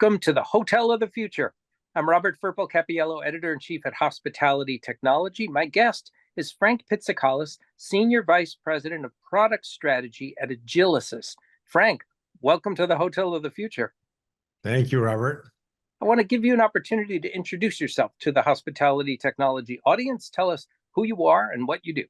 Welcome to the Hotel of the Future. I'm Robert Firpo Capiello, Editor-in-Chief at Hospitality Technology. My guest is Frank Pitsikalis, Senior Vice President of Product Strategy at Agilysys. Frank, welcome to the Hotel of the Future. Thank you, Robert. I want to give you an opportunity to introduce yourself to the Hospitality Technology audience. Tell us who you are and what you do.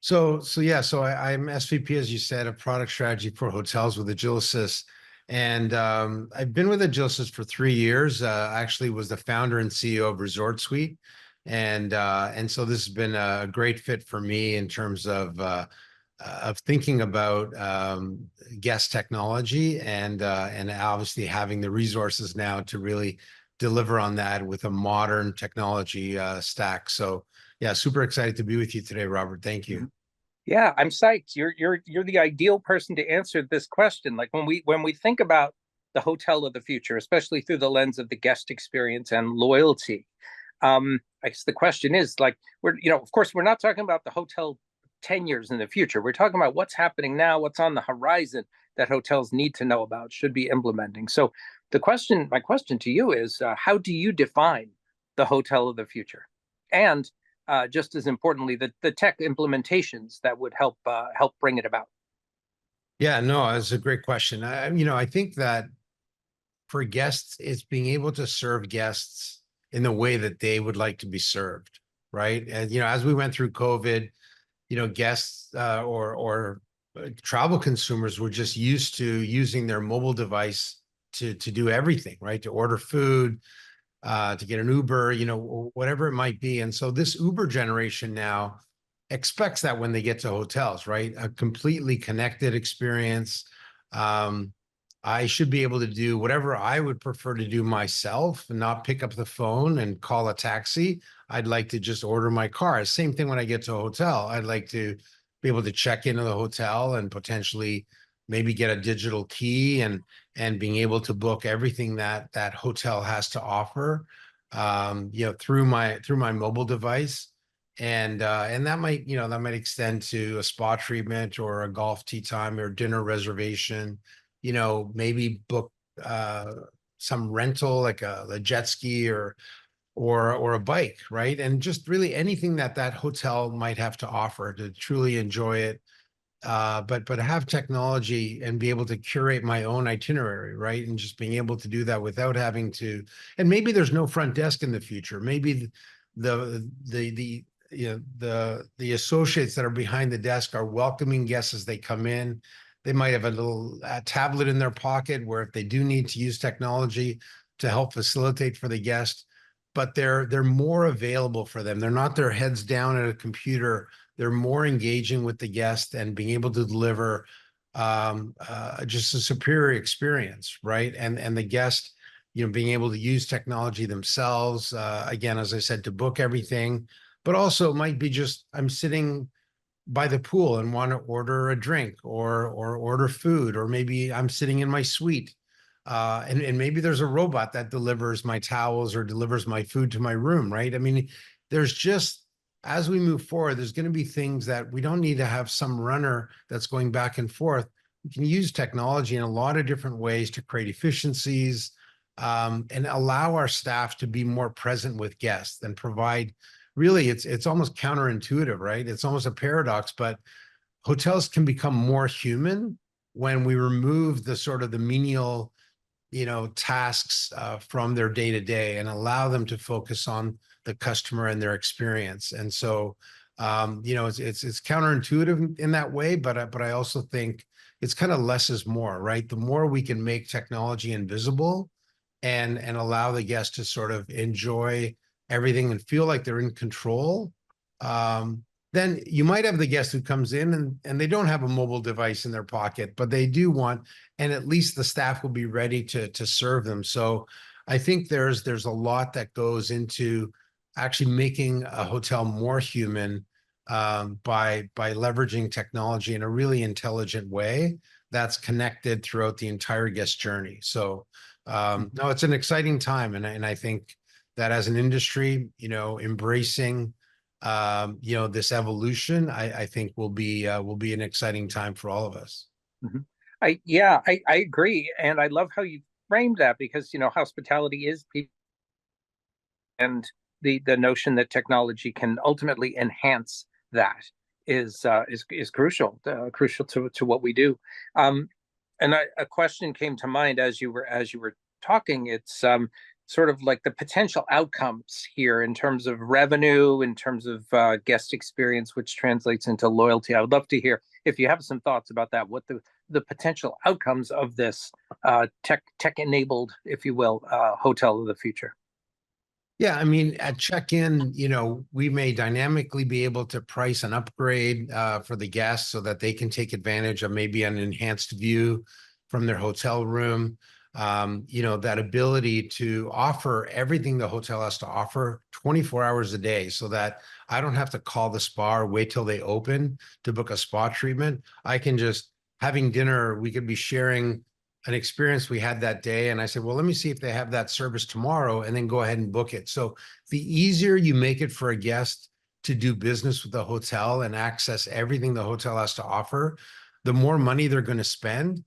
So I'm SVP, as you said, of Product Strategy for Hotels with Agilysys. And I've been with Agilysys for 3 years. I actually was the founder and CEO of Resort Suite. And so this has been a great fit for me in terms of thinking about guest technology and obviously having the resources now to really deliver on that with a modern technology stack. So yeah, super excited to be with you today, Robert. Thank you. Yeah, I'm psyched. You're the ideal person to answer this question. Like when we think about the hotel of the future, especially through the lens of the guest experience and loyalty, I guess the question is like of course, we're not talking about the hotel 10 years in the future. We're talking about what's happening now, what's on the horizon that hotels need to know about, should be implementing. So my question to you is, how do you define the hotel of the future? And just as importantly, the tech implementations that would help bring it about. Yeah, no, that's a great question. I think that for guests, it's being able to serve guests in the way that they would like to be served, right? And as we went through COVID, guests or travel consumers were just used to using their mobile device to do everything, right? To order food, to get an Uber, whatever it might be. And so this Uber generation now expects that when they get to hotels, right? A completely connected experience. I should be able to do whatever I would prefer to do myself and not pick up the phone and call a taxi. I'd like to just order my car. Same thing when I get to a hotel. I'd like to be able to check into the hotel and potentially maybe get a digital key and being able to book everything that hotel has to offer, through my mobile device. And that might extend to a spa treatment or a golf tee time or dinner reservation, maybe book some rental like a jet ski or a bike, right? And just really anything that hotel might have to offer to truly enjoy it. But have technology and be able to curate my own itinerary, right? And just being able to do that without having to, and maybe there's no front desk in the future. Maybe the associates that are behind the desk are welcoming guests as they come in. They might have a little tablet in their pocket where if they do need to use technology to help facilitate for the guest, but they're more available for them. They're not their heads down at a computer. They're more engaging with the guest and being able to deliver just a superior experience, right? And the guest, being able to use technology themselves, again, as I said, to book everything, but also it might be just I'm sitting by the pool and want to order a drink or order food, or maybe I'm sitting in my suite. And maybe there's a robot that delivers my towels or delivers my food to my room, right? I mean, there's just, as we move forward, there's going to be things that we don't need to have some runner that's going back and forth. We can use technology in a lot of different ways to create efficiencies, and allow our staff to be more present with guests and provide, really, it's almost counterintuitive, right? It's almost a paradox, but hotels can become more human when we remove the sort of the menial tasks from their day to day and allow them to focus on the customer and their experience. And so, it's counterintuitive in that way, but I also think it's kind of less is more, right? The more we can make technology invisible and allow the guest to sort of enjoy everything and feel like they're in control, then you might have the guest who comes in and they don't have a mobile device in their pocket, but they do want, and at least the staff will be ready to serve them. So I think there's a lot that goes into actually making a hotel more human, by leveraging technology in a really intelligent way that's connected throughout the entire guest journey. So no, it's an exciting time, and I think that as an industry, embracing this evolution, I think will be an exciting time for all of us. Mm-hmm. I agree, and I love how you frame that, because hospitality is people, and the notion that technology can ultimately enhance that is crucial, crucial to what we do. And a question came to mind as you were talking. It's sort of like the potential outcomes here in terms of revenue, in terms of guest experience, which translates into loyalty. I would love to hear if you have some thoughts about that. What the potential outcomes of this tech enabled, if you will, hotel of the future. Yeah, I mean, at check-in, we may dynamically be able to price an upgrade for the guests so that they can take advantage of maybe an enhanced view from their hotel room. That ability to offer everything the hotel has to offer 24 hours a day, so that I don't have to call the spa or wait till they open to book a spa treatment. I can just having dinner, we could be sharing an experience we had that day. And I said, well, let me see if they have that service tomorrow, and then go ahead and book it. So the easier you make it for a guest to do business with the hotel and access everything the hotel has to offer, the more money they're going to spend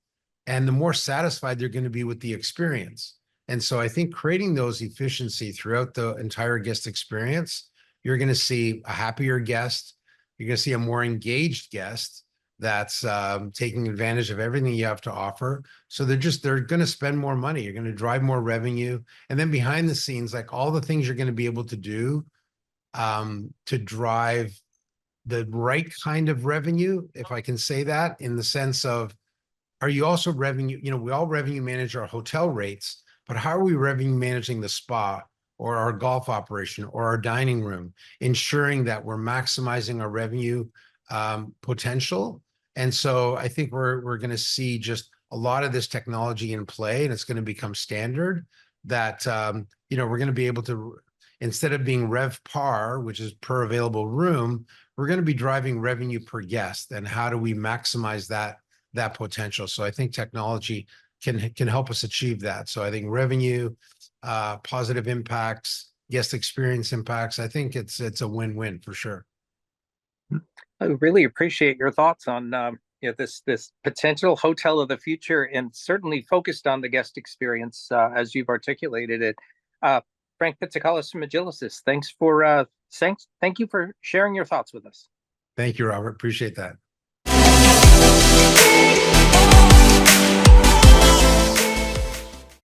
and the more satisfied they're going to be with the experience. And so I think creating those efficiency throughout the entire guest experience, you're going to see a happier guest. You're going to see a more engaged guest that's taking advantage of everything you have to offer. So they're going to spend more money. You're going to drive more revenue. And then behind the scenes, like all the things you're going to be able to do to drive the right kind of revenue, if I can say that, in the sense of, are you also revenue, we all revenue manage our hotel rates, but how are we revenue managing the spa or our golf operation or our dining room, ensuring that we're maximizing our revenue potential? And so I think we're going to see just a lot of this technology in play, and it's going to become standard that, we're going to be able to, instead of being RevPAR, which is per available room, we're going to be driving revenue per guest. And how do we maximize that potential? So I think technology can help us achieve that. So I think revenue, positive impacts, guest experience impacts, I think it's a win-win for sure. I really appreciate your thoughts on this potential hotel of the future, and certainly focused on the guest experience as you've articulated it. Frank Pitsikalis from Agilysys, thank you for sharing your thoughts with us. Thank you, Robert. Appreciate that.